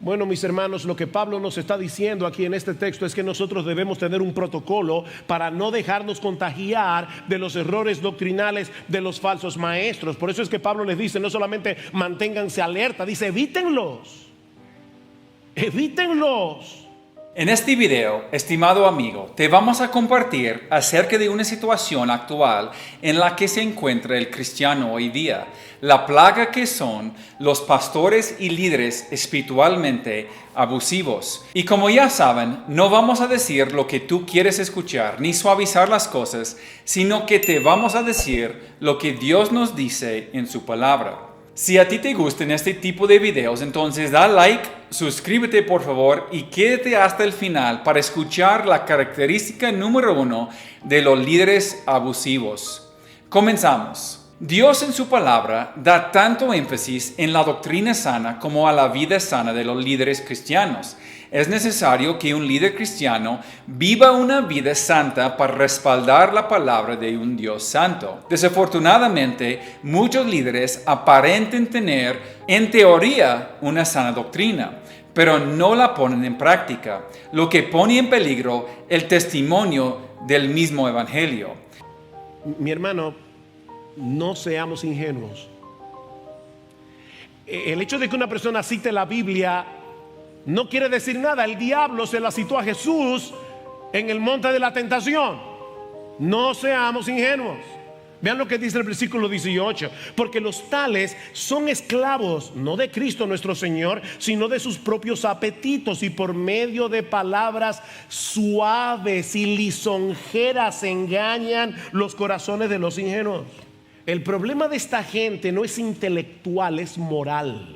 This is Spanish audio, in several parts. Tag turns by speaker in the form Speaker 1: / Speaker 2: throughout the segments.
Speaker 1: Bueno, mis hermanos, lo que Pablo nos está diciendo aquí en este texto es que nosotros debemos tener un protocolo para no dejarnos contagiar de los errores doctrinales de los falsos maestros. Por eso es que Pablo les dice, no solamente manténganse alerta, dice evítenlos. Evítenlos.
Speaker 2: En este video, estimado amigo, te vamos a compartir acerca de una situación actual en la que se encuentra el cristiano hoy día, la plaga que son los pastores y líderes espiritualmente abusivos. Y como ya saben, no vamos a decir lo que tú quieres escuchar ni suavizar las cosas, sino que te vamos a decir lo que Dios nos dice en su palabra. Si a ti te gustan este tipo de videos, entonces da like, suscríbete por favor y quédate hasta el final para escuchar la característica número 1 de los líderes abusivos. Comenzamos. Dios en su palabra da tanto énfasis en la doctrina sana como a la vida sana de los líderes cristianos. Es necesario que un líder cristiano viva una vida santa para respaldar la palabra de un Dios santo. Desafortunadamente, muchos líderes aparentan tener, en teoría, una sana doctrina, pero no la ponen en práctica, lo que pone en peligro el testimonio del mismo evangelio.
Speaker 1: Mi hermano, no seamos ingenuos. El hecho de que una persona cite la Biblia no quiere decir nada. El diablo se la citó a Jesús en el monte de la tentación. No seamos ingenuos. Vean lo que dice el versículo 18. Porque los tales son esclavos, no de Cristo nuestro Señor, sino de sus propios apetitos, y por medio de palabras suaves y lisonjeras engañan los corazones de los ingenuos. El problema de esta gente no es intelectual, es moral.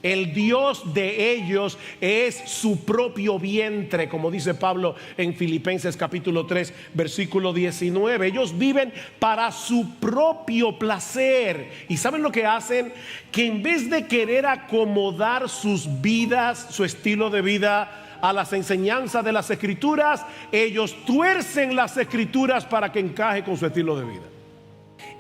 Speaker 1: El Dios de ellos es su propio vientre, como dice Pablo en Filipenses capítulo 3 versículo 19. Ellos viven para su propio placer. ¿Y saben lo que hacen? Que en vez de querer acomodar sus vidas, su estilo de vida a las enseñanzas de las Escrituras, ellos tuercen las Escrituras para que encaje con su estilo de vida.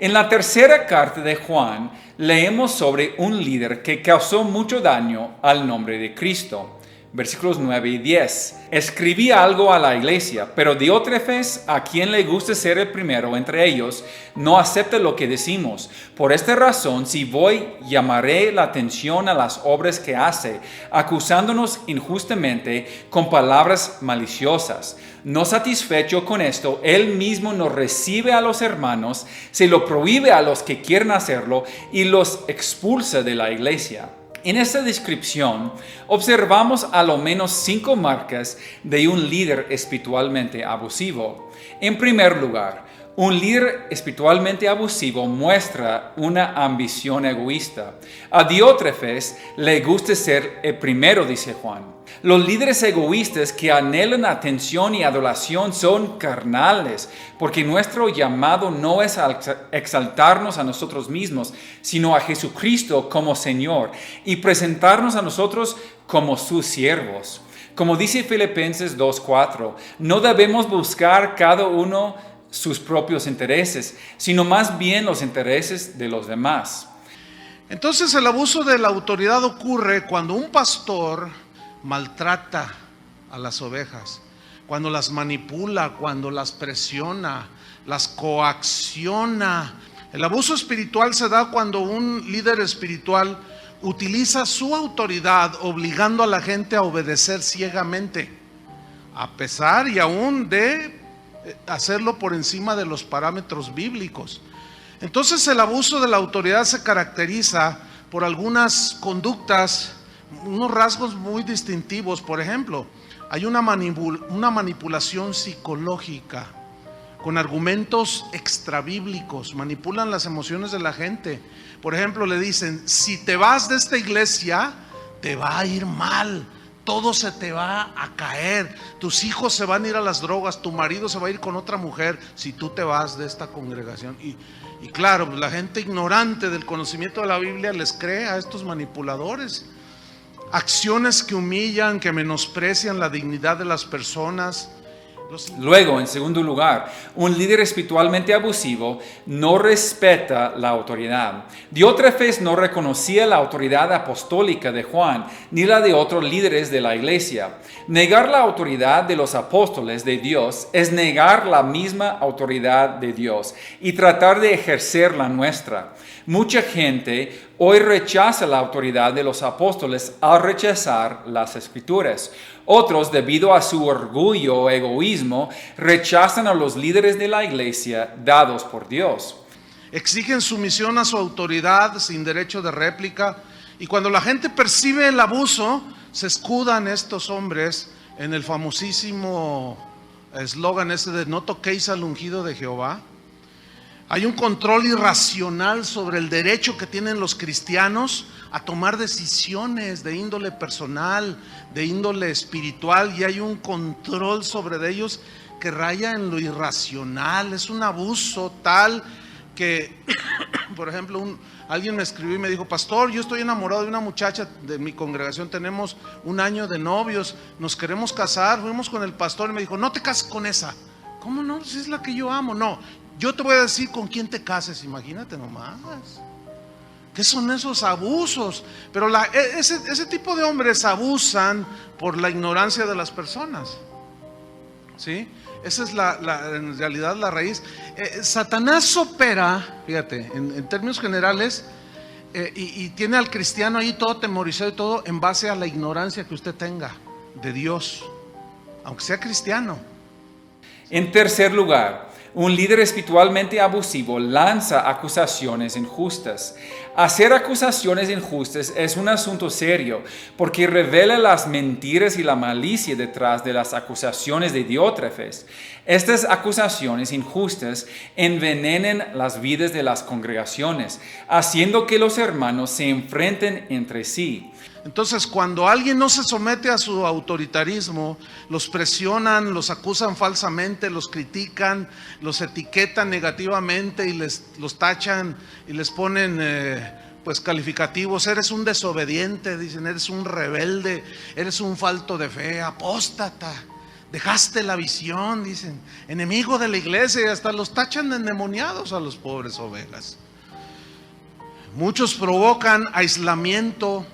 Speaker 2: En la tercera carta de Juan, leemos sobre un líder que causó mucho daño al nombre de Cristo. Versículos 9 y 10. Escribí algo a la iglesia, pero Diótrefes, a quien le gusta ser el primero entre ellos, no acepta lo que decimos. Por esta razón, si voy, llamaré la atención a las obras que hace, acusándonos injustamente con palabras maliciosas. No satisfecho con esto, él mismo no recibe a los hermanos, se lo prohíbe a los que quieren hacerlo y los expulsa de la iglesia. En esta descripción observamos a lo menos 5 marcas de un líder espiritualmente abusivo. En primer lugar, un líder espiritualmente abusivo muestra una ambición egoísta. A Diótrefes le gusta ser el primero, dice Juan. Los líderes egoístas que anhelan atención y adoración son carnales, porque nuestro llamado no es a exaltarnos a nosotros mismos, sino a Jesucristo como Señor y presentarnos a nosotros como sus siervos. Como dice Filipenses 2:4, no debemos buscar cada uno sus propios intereses, sino más bien los intereses de los demás.
Speaker 3: Entonces el abuso de la autoridad ocurre cuando un pastor maltrata a las ovejas, cuando las manipula, cuando las presiona, las coacciona. El abuso espiritual se da cuando un líder espiritual utiliza su autoridad obligando a la gente a obedecer ciegamente, a pesar y aún de hacerlo por encima de los parámetros bíblicos. Entonces el abuso de la autoridad se caracteriza por algunas conductas, unos rasgos muy distintivos. Por ejemplo, hay una manipulación psicológica con argumentos extrabíblicos. Manipulan las emociones de la gente. Por ejemplo, le dicen: si te vas de esta iglesia, te va a ir mal, todo se te va a caer, tus hijos se van a ir a las drogas, tu marido se va a ir con otra mujer si tú te vas de esta congregación. Y claro, la gente ignorante del conocimiento de la Biblia les cree a estos manipuladores. Acciones que humillan, que menosprecian la dignidad de las personas.
Speaker 2: Luego, en segundo lugar, un líder espiritualmente abusivo no respeta la autoridad. Diótrefes no reconocía la autoridad apostólica de Juan ni la de otros líderes de la iglesia. Negar la autoridad de los apóstoles de Dios es negar la misma autoridad de Dios y tratar de ejercer la nuestra. Mucha gente hoy rechaza la autoridad de los apóstoles al rechazar las escrituras. Otros, debido a su orgullo o egoísmo, rechazan a los líderes de la iglesia dados por Dios.
Speaker 3: Exigen sumisión a su autoridad sin derecho de réplica, y cuando la gente percibe el abuso, se escudan estos hombres en el famosísimo eslogan ese de no toquéis al ungido de Jehová. Hay un control irracional sobre el derecho que tienen los cristianos a tomar decisiones de índole personal, de índole espiritual, y hay un control sobre ellos que raya en lo irracional. Es un abuso tal que, por ejemplo, alguien me escribió y me dijo: pastor, yo estoy enamorado de una muchacha de mi congregación, tenemos 1 año de novios, nos queremos casar. Fuimos con el pastor y me dijo: no te cases con esa. ¿Cómo no? Si es la que yo amo. No, yo te voy a decir con quién te cases. Imagínate nomás. ¿Qué son esos abusos? Pero ese tipo de hombres abusan por la ignorancia de las personas. ¿Sí? Esa es en realidad la raíz. Satanás opera, fíjate, en términos generales, y tiene al cristiano ahí todo temorizado y todo en base a la ignorancia que usted tenga de Dios, aunque sea cristiano.
Speaker 2: En tercer lugar, un líder espiritualmente abusivo lanza acusaciones injustas. Hacer acusaciones injustas es un asunto serio porque revela las mentiras y la malicia detrás de las acusaciones de Diótrefes. Estas acusaciones injustas envenenan las vidas de las congregaciones, haciendo que los hermanos se enfrenten entre sí.
Speaker 3: Entonces, cuando alguien no se somete a su autoritarismo, los presionan, los acusan falsamente, los critican, los etiquetan negativamente y los tachan y les ponen pues calificativos. Eres un desobediente, dicen, eres un rebelde, eres un falto de fe, apóstata, dejaste la visión, dicen, enemigo de la iglesia, y hasta los tachan de endemoniados a los pobres ovejas. Muchos provocan aislamiento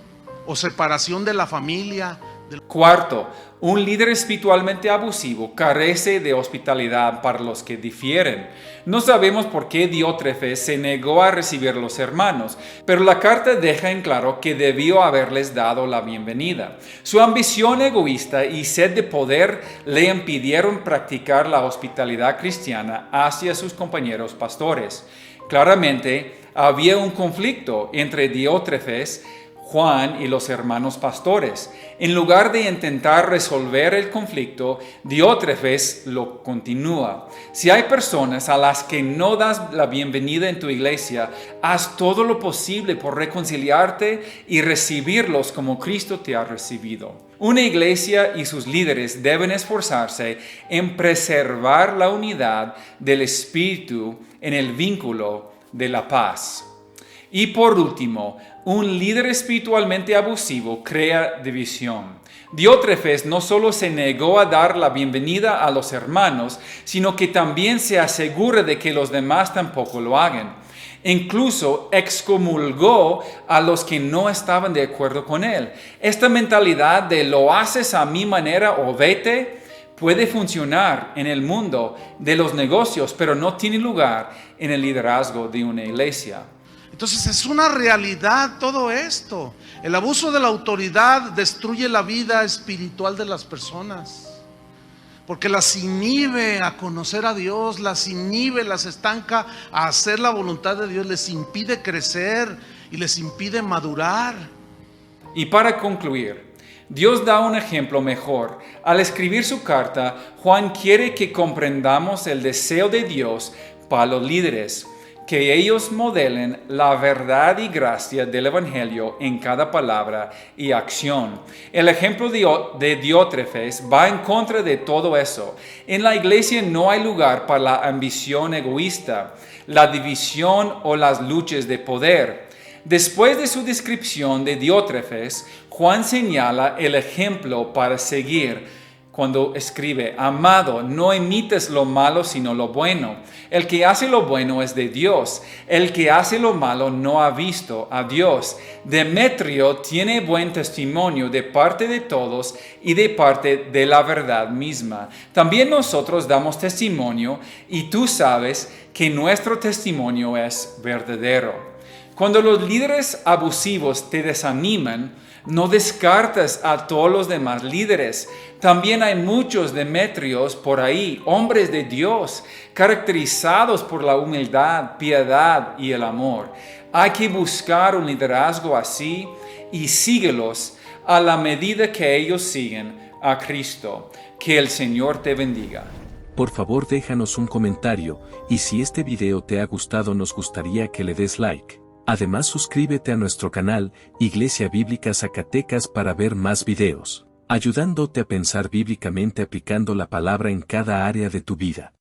Speaker 3: o separación de la familia.
Speaker 2: Cuarto, un líder espiritualmente abusivo carece de hospitalidad para los que difieren. No sabemos por qué Diótrefes se negó a recibir a los hermanos, pero la carta deja en claro que debió haberles dado la bienvenida. Su ambición egoísta y sed de poder le impidieron practicar la hospitalidad cristiana hacia sus compañeros pastores. Claramente, había un conflicto entre Diótrefes, Juan y los hermanos pastores. En lugar de intentar resolver el conflicto, Diótrefes lo continúa. Si hay personas a las que no das la bienvenida en tu iglesia, haz todo lo posible por reconciliarte y recibirlos como Cristo te ha recibido. Una iglesia y sus líderes deben esforzarse en preservar la unidad del Espíritu en el vínculo de la paz. Y por último, un líder espiritualmente abusivo crea división. Diótrefes no solo se negó a dar la bienvenida a los hermanos, sino que también se asegura de que los demás tampoco lo hagan. Incluso excomulgó a los que no estaban de acuerdo con él. Esta mentalidad de lo haces a mi manera o vete puede funcionar en el mundo de los negocios, pero no tiene lugar en el liderazgo de una iglesia.
Speaker 3: Entonces es una realidad todo esto. El abuso de la autoridad destruye la vida espiritual de las personas, porque las inhibe a conocer a Dios, las inhibe, las estanca a hacer la voluntad de Dios, les impide crecer y les impide madurar.
Speaker 2: Y para concluir, Dios da un ejemplo mejor. Al escribir su carta, Juan quiere que comprendamos el deseo de Dios para los líderes, que ellos modelen la verdad y gracia del Evangelio en cada palabra y acción. El ejemplo de Diótrefes va en contra de todo eso. En la iglesia no hay lugar para la ambición egoísta, la división o las luchas de poder. Después de su descripción de Diótrefes, Juan señala el ejemplo para seguir cuando escribe: amado, no imites lo malo sino lo bueno. El que hace lo bueno es de Dios. El que hace lo malo no ha visto a Dios. Demetrio tiene buen testimonio de parte de todos y de parte de la verdad misma. También nosotros damos testimonio y tú sabes que nuestro testimonio es verdadero. Cuando los líderes abusivos te desaniman, no descartes a todos los demás líderes. También hay muchos Demetrios por ahí, hombres de Dios, caracterizados por la humildad, piedad y el amor. Hay que buscar un liderazgo así y síguelos a la medida que ellos siguen a Cristo. Que el Señor te bendiga.
Speaker 4: Por favor, déjanos un comentario, y si este video te ha gustado, nos gustaría que le des like. Además, suscríbete a nuestro canal, Iglesia Bíblica Zacatecas, para ver más videos, ayudándote a pensar bíblicamente aplicando la palabra en cada área de tu vida.